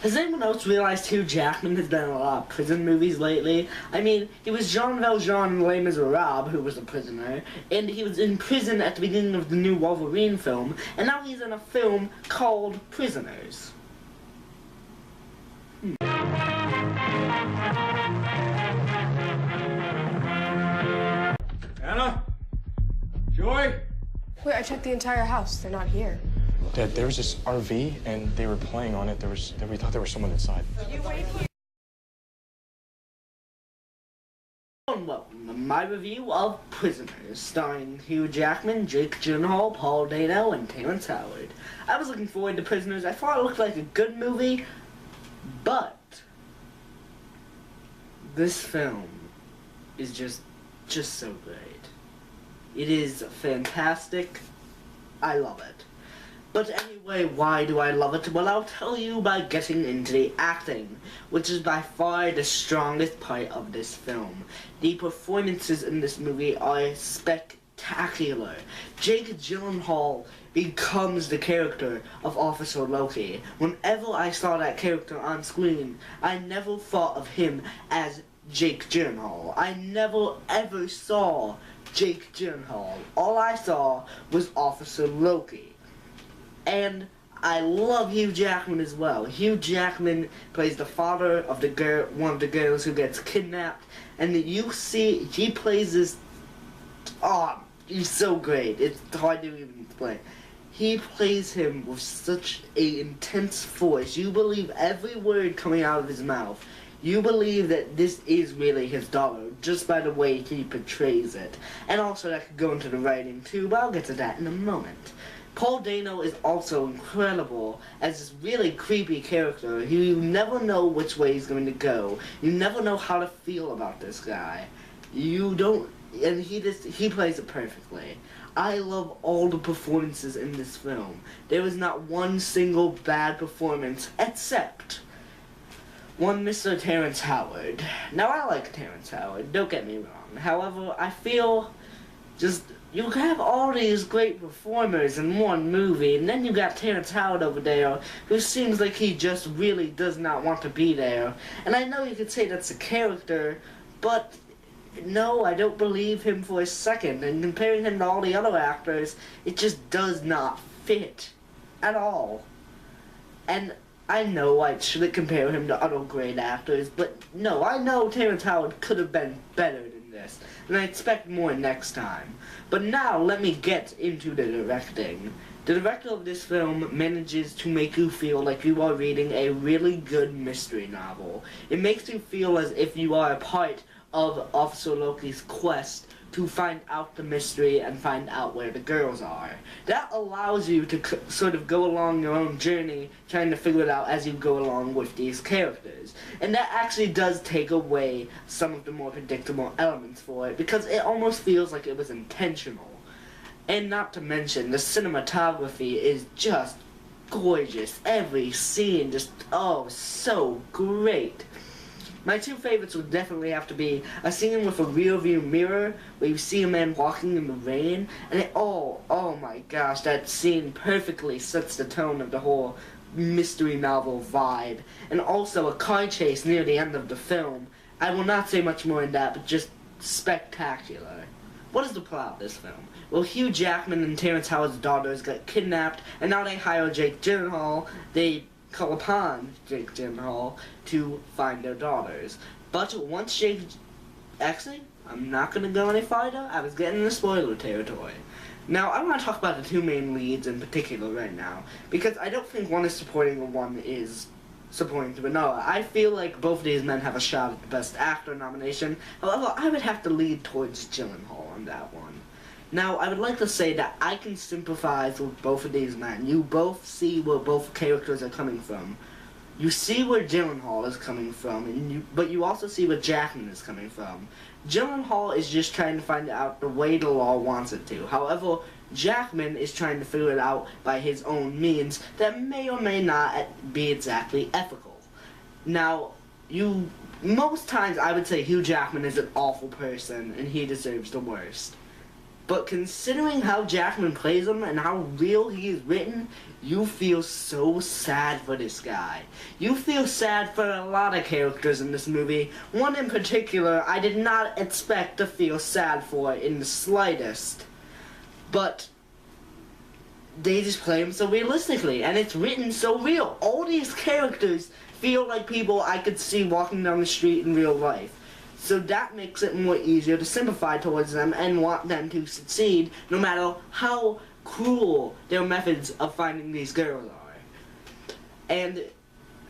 Has anyone else realized Hugh Jackman has been in a lot of prison movies lately? I mean, he was Jean Valjean in Les Miserables, who was a prisoner, and he was in prison at the beginning of the new Wolverine film, and now he's in a film called Prisoners. Anna? Joy? Wait, I checked the entire house. They're not here. Dad, there was this RV, and they were playing on it. We thought there was someone inside. You wait here. And welcome to my review of Prisoners, starring Hugh Jackman, Jake Gyllenhaal, Paul Dano, and Terrence Howard. I was looking forward to Prisoners. I thought it looked like a good movie, but this film is just so great. It is fantastic. I love it. But anyway, why do I love it? Well, I'll tell you by getting into the acting, which is by far the strongest part of this film. The performances in this movie are spectacular. Jake Gyllenhaal becomes the character of Officer Loki. Whenever I saw that character on screen, I never thought of him as Jake Gyllenhaal. I never ever saw Jake Gyllenhaal. All I saw was Officer Loki. And I love Hugh Jackman as well. Hugh Jackman plays the father of one of the girls who gets kidnapped, and you see he plays this. Oh, he's so great. It's hard to even explain. He plays him with such an intense voice. You believe every word coming out of his mouth. You believe that this is really his daughter, just by the way he portrays it. And also that could go into the writing too, but I'll get to that in a moment. Paul Dano is also incredible as this really creepy character who you never know which way he's going to go. You never know how to feel about this guy. You don't, and he plays it perfectly. I love all the performances in this film. There was not one single bad performance except one Mr. Terrence Howard. Now I like Terrence Howard, don't get me wrong. However, I feel you have all these great performers in one movie, and then you got Terrence Howard over there, who seems like he just really does not want to be there. And I know you could say that's a character, but no, I don't believe him for a second. And comparing him to all the other actors, it just does not fit at all. And I know I shouldn't compare him to other great actors, but no, I know Terrence Howard could have been better than this, and I expect more next time. But now, let me get into the directing. The director of this film manages to make you feel like you are reading a really good mystery novel. It makes you feel as if you are a part of Officer Loki's quest to find out the mystery and find out where the girls are. That allows you to sort of go along your own journey, trying to figure it out as you go along with these characters. And that actually does take away some of the more predictable elements for it, because it almost feels like it was intentional. And not to mention, the cinematography is just gorgeous. Every scene just, oh, so great. My two favorites would definitely have to be a scene with a rear view mirror where you see a man walking in the rain, and oh my gosh, that scene perfectly sets the tone of the whole mystery novel vibe. And also a car chase near the end of the film. I will not say much more than that, but just spectacular. What is the plot of this film? Well, Hugh Jackman and Terrence Howard's daughters got kidnapped, and now they hire Jake Gyllenhaal. They call upon Jake Gyllenhaal to find their daughters. But once actually, I'm not going to go any farther. I was getting into spoiler territory. Now, I want to talk about the two main leads in particular right now, because I don't think one is supporting and one is supporting to another. I feel like both of these men have a shot at the Best Actor nomination. However, I would have to lead towards Gyllenhaal on that one. Now, I would like to say that I can sympathize with both of these men. You both see where both characters are coming from. You see where Gyllenhaal is coming from, but you also see where Jackman is coming from. Gyllenhaal is just trying to find out the way the law wants it to. However, Jackman is trying to figure it out by his own means that may or may not be exactly ethical. Now, most times I would say Hugh Jackman is an awful person and he deserves the worst. But considering how Jackman plays him and how real he is written, you feel so sad for this guy. You feel sad for a lot of characters in this movie. One in particular I did not expect to feel sad for in the slightest. But they just play him so realistically, and it's written so real. All these characters feel like people I could see walking down the street in real life. So that makes it more easier to sympathize towards them and want them to succeed, no matter how cruel their methods of finding these girls are. And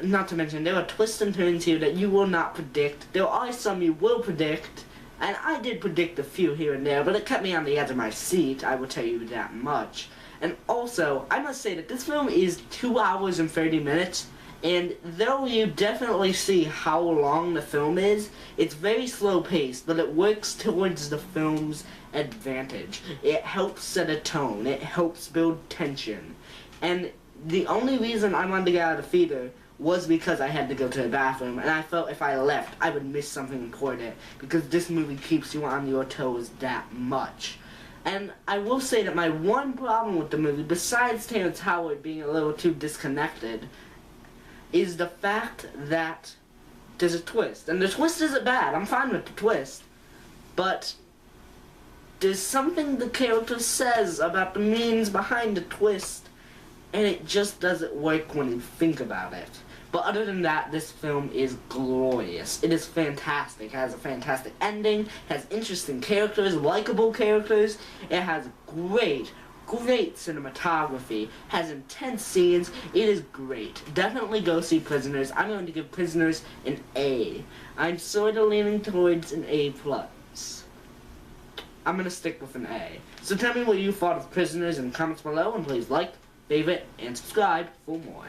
not to mention, there are twists and turns here that you will not predict. There are some you will predict, and I did predict a few here and there, but it kept me on the edge of my seat, I will tell you that much. And also, I must say that this film is 2 hours and 30 minutes, and though you definitely see how long the film is, it's very slow paced, but it works towards the film's advantage. It helps set a tone, it helps build tension. And the only reason I wanted to get out of the theater was because I had to go to the bathroom, and I felt if I left, I would miss something important, because this movie keeps you on your toes that much. And I will say that my one problem with the movie, besides Terrence Howard being a little too disconnected, is the fact that there's a twist. And the twist isn't bad. I'm fine with the twist. But there's something the character says about the means behind the twist, and it just doesn't work when you think about it. But other than that, this film is glorious. It is fantastic. It has a fantastic ending, has interesting characters, likable characters. It has great cinematography, has intense scenes. It is great. Definitely go see Prisoners. I'm going to give Prisoners an A. I'm sort of leaning towards an A+. I'm going to stick with an A. So tell me what you thought of Prisoners in the comments below, and please like, favorite, and subscribe for more.